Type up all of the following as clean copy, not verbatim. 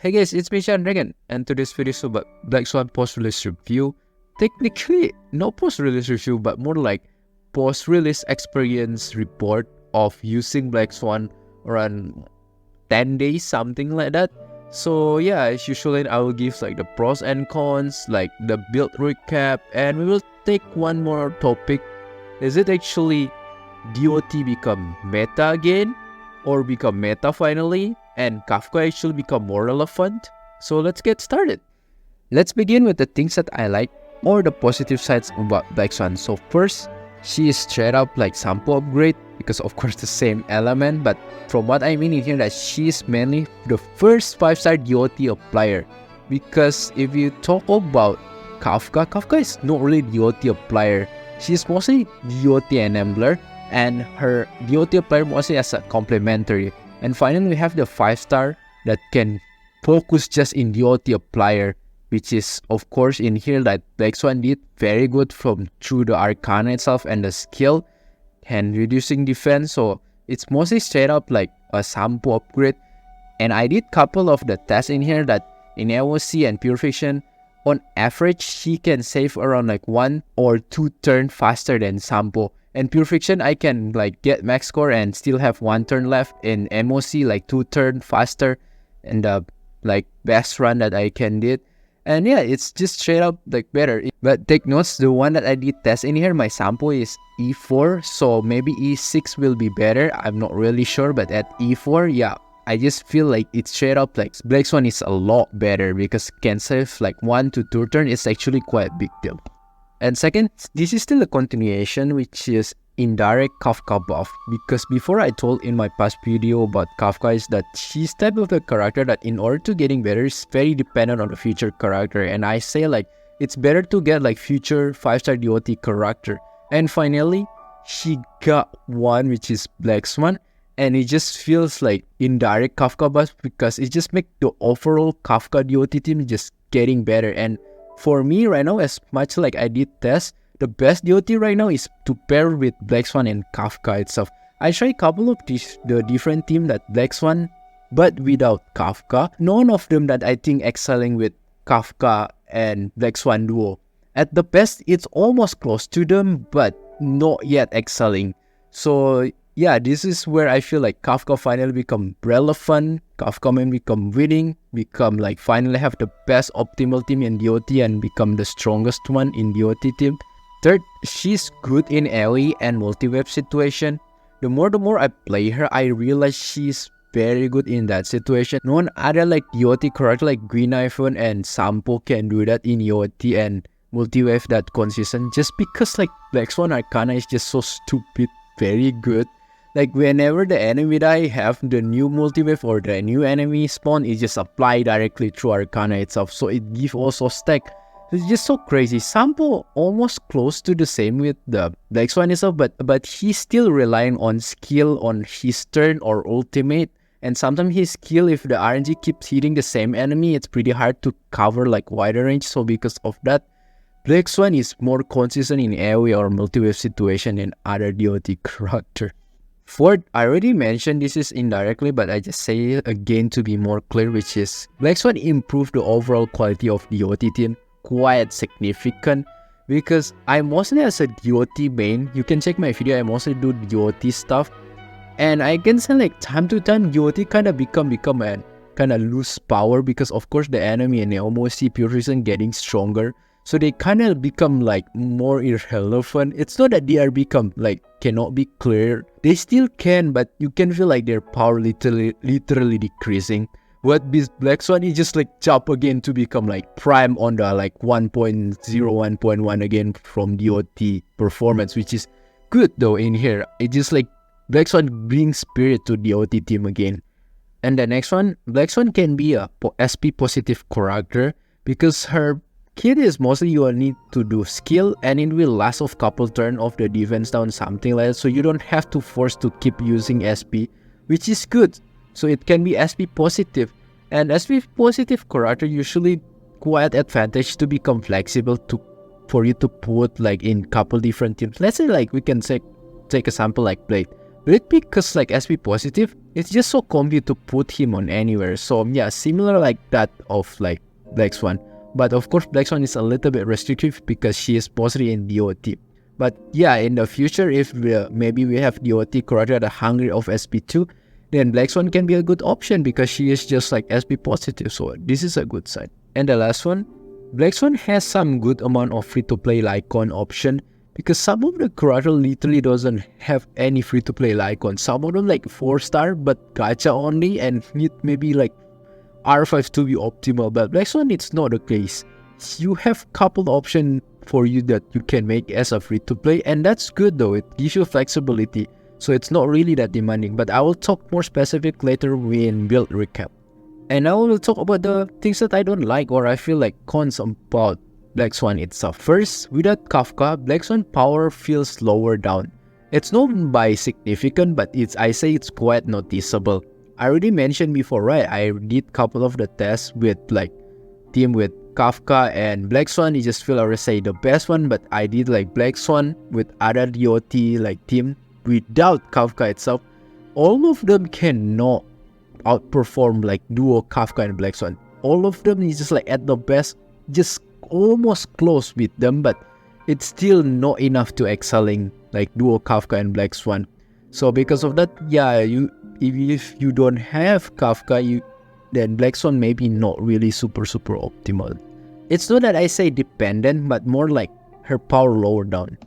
Hey guys, it's me Sean again, and today's video is about Black Swan post-release review. Technically, no post-release review, but more like post-release experience report of using Black Swan around 10 days, something like that. So yeah, as usual, I will give like the pros and cons, like the build recap, and we will take one more topic. Is it actually DoT become meta again, or become meta finally, and Kafka actually become more relevant? So let's get started. Let's begin with the things that I like, or the positive sides about Black Swan. So first, she is straight up like sample upgrade, because of course the same element, but from what I mean in here that she is mainly the first 5-star DoT applier. Because if you talk about Kafka is not really DoT applier. She's mostly DoT enabler, and her DoT applier mostly as a complementary. And finally, we have the 5-star that can focus just in DoT applier, which is of course in here that Black Swan did very good from through the Arcana itself and the skill and reducing defense. So it's mostly straight up like a sample upgrade. And I did couple of the tests in here that in AOC and Purification, on average, she can save around like 1 or 2 turns faster than Sampo. And Purification, I can like get max score and still have 1 turn left. In MOC, like 2 turns faster, and the like best run that I can did. And yeah, it's just straight up like better. But take notes, the one that I did test in here, my Sampo is E4, so maybe E6 will be better. I'm not really sure, but at E4, yeah, I just feel like it's straight up like Black Swan is a lot better because can save like 1 to 2 turns is actually quite a big deal. And second, this is still a continuation, which is indirect Kafka buff, because before I told in my past video about Kafka is that she's type of the character that in order to getting better is very dependent on the future character, and I say like it's better to get like future 5-star DoT character. And finally, she got one, which is Black Swan. And it just feels like indirect Kafka buff because it just makes the overall Kafka DoT team just getting better. And for me right now, as much like I did test, the best DoT right now is to pair with Black Swan and Kafka itself. I tried a couple of the different team that Black Swan, but without Kafka. None of them that I think excelling with Kafka and Black Swan duo. At the best, it's almost close to them, but not yet excelling. So yeah, this is where I feel like Kafka finally become relevant. Kafka may become winning, become like finally have the best optimal team in DoT and become the strongest one in DoT team. Third, she's good in AoE and multi-wave situation. The more I play her, I realize she's very good in that situation. No other like DoT character like Green Iphone and Sampo can do that in DoT and multi-wave that consistent, just because like Black Swan Arcana is just so stupid, very good. Like whenever the enemy die have the new multi-wave or the new enemy spawn, it just apply directly through Arcana itself. So it give also stack. It's just so crazy. Sampo almost close to the same with the Black Swan itself, but he's still relying on skill on his turn or ultimate. And sometimes his skill, if the RNG keeps hitting the same enemy, it's pretty hard to cover like wider range. So because of that, Black Swan is more consistent in AoE or multi-wave situation than other DoT character. Fourth, I already mentioned this is indirectly, but I just say it again to be more clear, which is Black Swan improved the overall quality of DoT team quite significant, because I mostly as a DoT main, you can check my video, I mostly do DoT stuff, and I can say like time to time DoT kind of become a kind of lose power, because of course the enemy and the MOC Purification getting stronger. So they kind of become like more irrelevant. It's not that they are become like cannot be cleared. They still can, but you can feel like their power literally decreasing. What this Black Swan is just like jump again to become like prime on the like 1.0, 1.1 again from DoT performance, which is good though in here. It's just like Black Swan brings spirit to DoT team again. And the next one, Black Swan can be a SP positive character because her kit is mostly you will need to do skill and it will last of couple turn of the defense down, something like that, so you don't have to force to keep using SP, which is good. So it can be SP positive, and SP positive character usually quite advantage to become flexible for you to put like in couple different teams. Let's say like we can take a sample like Blade. Will it be because like SP positive? It's just so comfy to put him on anywhere. So yeah, similar like that of like Black Swan. But of course, Black Swan is a little bit restrictive because she is mostly in DoT. But yeah, in the future, if maybe we have DoT Kurata the hungry of SP2, then Black Swan can be a good option because she is just like SP positive. So this is a good sign. And the last one, Black Swan has some good amount of free-to-play Lycon option because some of the Kurata literally doesn't have any free-to-play Lycon. Some of them like 4-star but gacha only and need maybe like R5 to be optimal, but Black Swan it's not the case. You have couple options for you that you can make as a free-to-play, and that's good though. It gives you flexibility, so it's not really that demanding. But I will talk more specific later in build recap. And now we'll talk about the things that I don't like or I feel like cons about Black Swan itself. First, without Kafka, Black Swan power feels lower down. It's not by significant, but I say it's quite noticeable. I already mentioned before, right? I did couple of the tests with like team with Kafka and Black Swan. You just feel I would say the best one, but I did like Black Swan with other DoT like team without Kafka itself. All of them cannot outperform like duo Kafka and Black Swan. All of them is just like at the best, just almost close with them, but it's still not enough to excelling like duo Kafka and Black Swan. So because of that, yeah, if you don't have Kafka, then Black Swan maybe not really super optimal. It's not that I say dependent, but more like her power lower down.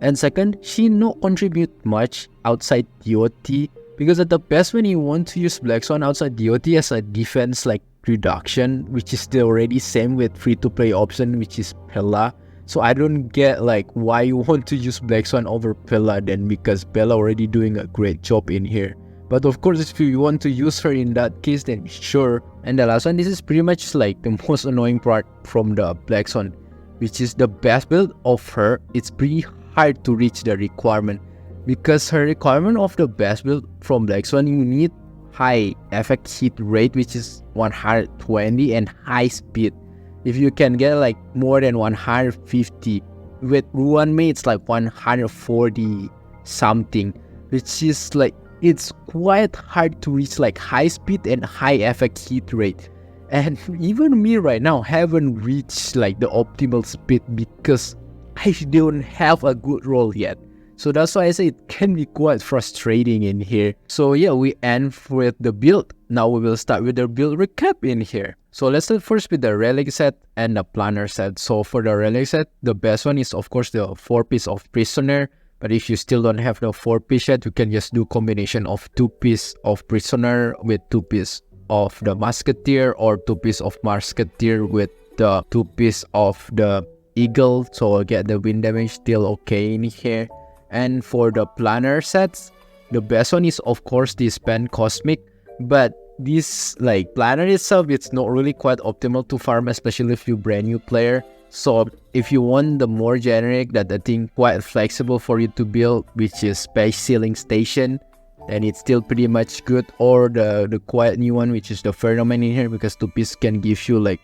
And second, she not contribute much outside DoT because at the best when you want to use Black Swan outside DoT as a defense like reduction, which is still already same with free to play option, which is Pella. So I don't get like why you want to use Black Swan over Pella then, because Pella already doing a great job in here. But of course, if you want to use her in that case, then sure. And the last one, this is pretty much like the most annoying part from the Black Swan, which is the best build of her. It's pretty hard to reach the requirement because her requirement of the best build from Black Swan, you need high effect hit rate, which is 120, and high speed. If you can get like more than 150, with Ruan Mei it's like 140 something, which is like it's quite hard to reach like high speed and high effect hit rate. And even me right now haven't reached like the optimal speed because I don't have a good roll yet. So that's why I say it can be quite frustrating in here. So yeah, we end with the build. Now we will start with the build recap in here. So let's start first with the relic set and the planner set. So for the relic set, the best one is of course the 4-piece of prisoner. But if you still don't have the 4-piece yet, you can just do combination of 2-piece of prisoner with 2-piece of the musketeer, or 2-piece of musketeer with the 2-piece of the eagle. So I'll get the wind damage still okay in here. And for the planner sets, the best one is of course the Span Cosmic, but this like planner itself, it's not really quite optimal to farm, especially if you're brand new player. So if you want the more generic that I think quite flexible for you to build, which is Space Sealing Station, then it's still pretty much good. Or the quite new one, which is the Phenomenon in here, because 2-piece can give you like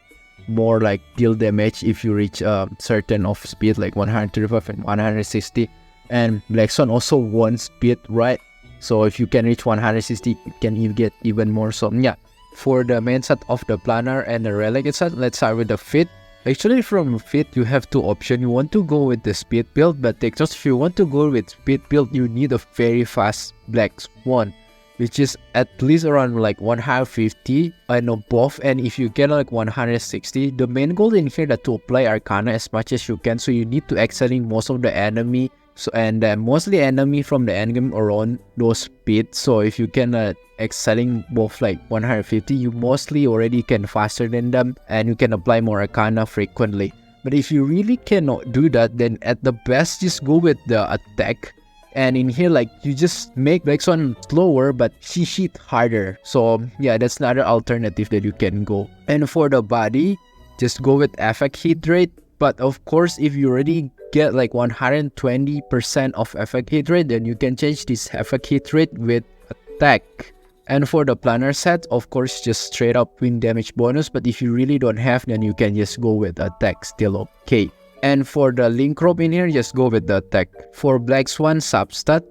more like deal damage if you reach certain of speed like 135 and 160. And Black Swan also wants speed, right? So if you can reach 160, you can get even more. So yeah, for the main set of the planner and the relic itself, let's start with the fit. Actually, from fit, you have 2 options. You want to go with the speed build, but just if you want to go with speed build, you need a very fast Black Swan, which is at least around like 150 and above. And if you get like 160, the main goal in here is to apply Arcana as much as you can. So you need to excelling most of the enemy. So and mostly enemy from the endgame around those speed. So if you can excelling both like 150, you mostly already can faster than them, and you can apply more Arcana frequently. But if you really cannot do that, then at the best just go with the attack. And in here, like, you just make Black Swan slower, but she hit harder. So yeah, that's another alternative that you can go. And for the body, just go with effect hit rate. But of course, if you already get like 120% of effect hit rate, then you can change this effect hit rate with attack. And for the planner set, of course, just straight up wind damage bonus. But if you really don't have, then you can just go with attack, still okay. And for the link rope in here, just go with the attack. For Black Swan substat,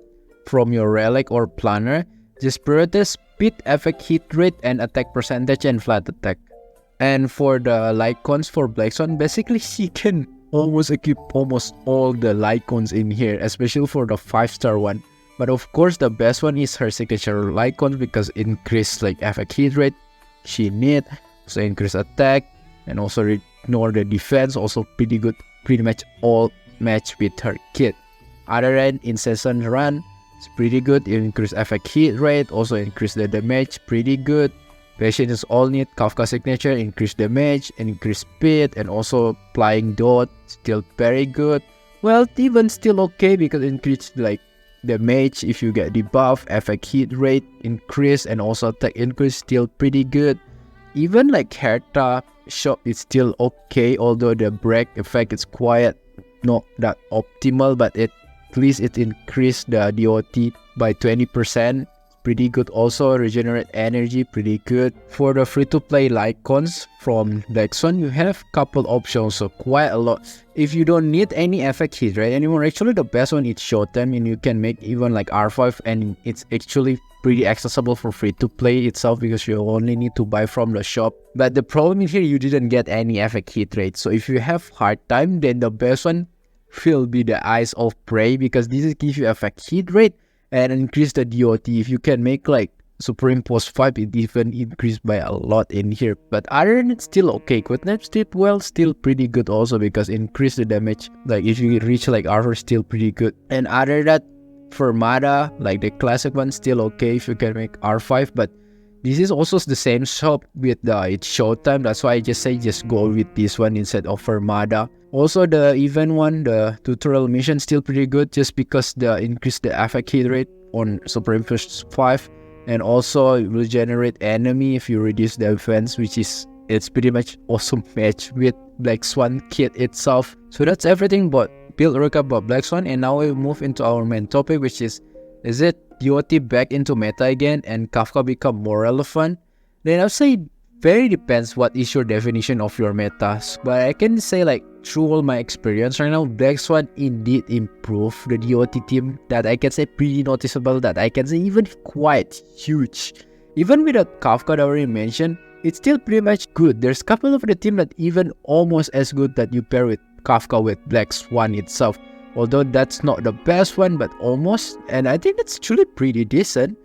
from your relic or planner, just prioritize speed, effect hit rate, and attack percentage and flat attack. And for the Lycons for Black Swan, basically she can almost equip almost all the Lycons in here, especially for the 5-star one. But of course, the best one is her signature Lycons because increase like effect hit rate, she need, so increase attack, and also ignore the defense, also pretty good, pretty much all match with her kit. Other than incessant run, it's pretty good, increase effect hit rate, also increase the damage, pretty good. Patience is all need, Kafka signature, increase damage, increase speed, and also applying DoT, still very good. Well, even still okay because increase like damage if you get debuff, effect hit rate increase, and also attack increase, still pretty good. Even like Herta shop is still okay, although the break effect is quite not that optimal, but at least it increased the DoT by 20%. Pretty good. Also regenerate energy, pretty good. For the free-to-play Lycons from Black Swan, you have couple options, so quite a lot. If you don't need any effect hit rate anymore, actually the best one is Showtime, and you can make even like R5, and it's actually pretty accessible for free-to-play itself because you only need to buy from the shop. But the problem is here, you didn't get any effect hit rate, so if you have hard time, then the best one will be the Eyes of Prey, because this gives you effect hit rate and increase the DoT. If you can make like superimpose 5, it even increased by a lot in here. But other than it, still okay. Quitnap Step, well, still pretty good also because increase the damage. Like if you reach like Arthur, still pretty good. And other than that, for Mada, like the classic one, still okay if you can make R5. But this is also the same shop with it's Showtime. That's why I just say just go with this one instead of Fermada. Also the event one, the tutorial mission, still pretty good just because the increase the effect hit rate on Superimpose 5, and also it will generate enemy if you reduce the defense, which is it's pretty much awesome match with Black Swan kit itself. So that's everything about build recap about Black Swan, and now we move into our main topic, which is it DoT back into meta again and Kafka become more relevant? Then I'll say very depends what is your definition of your metas, but I can say like through all my experience right now, Black Swan indeed improved the DoT team that I can say pretty noticeable, that I can say even quite huge. Even without Kafka that I already mentioned, it's still pretty much good. There's a couple of the team that even almost as good that you pair with Kafka with Black Swan itself. Although that's not the best one, but almost. And I think it's truly pretty decent.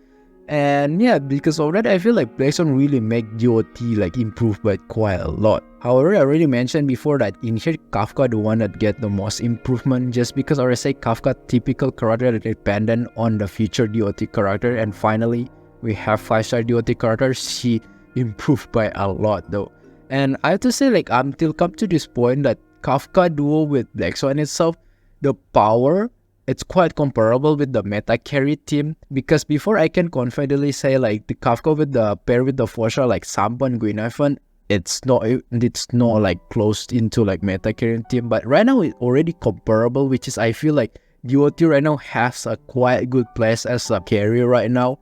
And yeah, because of that, I feel like Black Swan really make DoT like improve by quite a lot. However, I already mentioned before that in here, Kafka the one that get the most improvement, just because I already say Kafka typical character that dependent on the future DoT character. And finally, we have 5-star DoT character. She improved by a lot though. And I have to say like until come to this point that Kafka duo with Black Swan itself, the power, it's quite comparable with the meta carry team, because before I can confidently say like the Kafka with the pair with the 4-star like Sampan Guinevere, it's not like closed into like meta carry team, but right now it's already comparable, which is I feel like DoT right now has a quite good place as a carrier right now.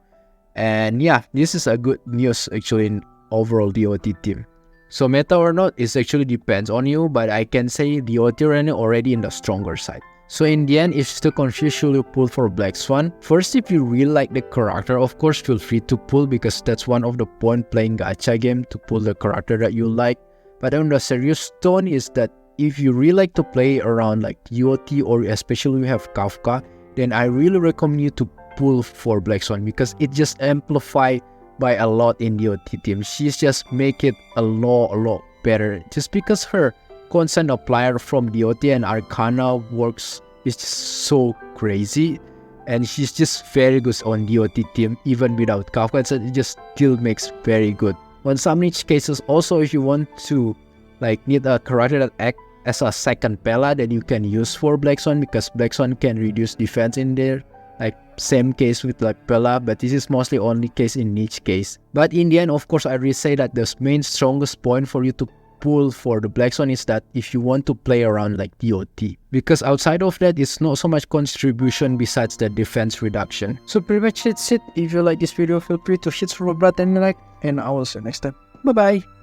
And yeah, this is a good news actually in overall DoT team. So meta or not, it actually depends on you, but I can say DoT right now already in the stronger side. So in the end, if you're still confused, should you pull for Black Swan? First, if you really like the character, of course, feel free to pull, because that's one of the point playing gacha game, to pull the character that you like. But on the serious tone is that if you really like to play around like DoT, or especially we have Kafka, then I really recommend you to pull for Black Swan, because it just amplify by a lot in DoT team. She's just make it a lot better, just because her constant applier from DoT and Arcana works is just so crazy, and she's just very good on DoT team even without Kafka. So it just still makes very good. On some niche cases also, if you want to like need a character that act as a second Pela, then you can use for Black Swan, because Black Swan can reduce defense in there. Like same case with like Pela, but this is mostly only case in niche case. But in the end, of course, I really say that the main strongest point for you to pull for the Black Swan is that if you want to play around like DoT, because outside of that, it's not so much contribution besides the defense reduction. So pretty much that's it. If you like this video, feel free to hit the button and like, and I will see you next time. Bye bye.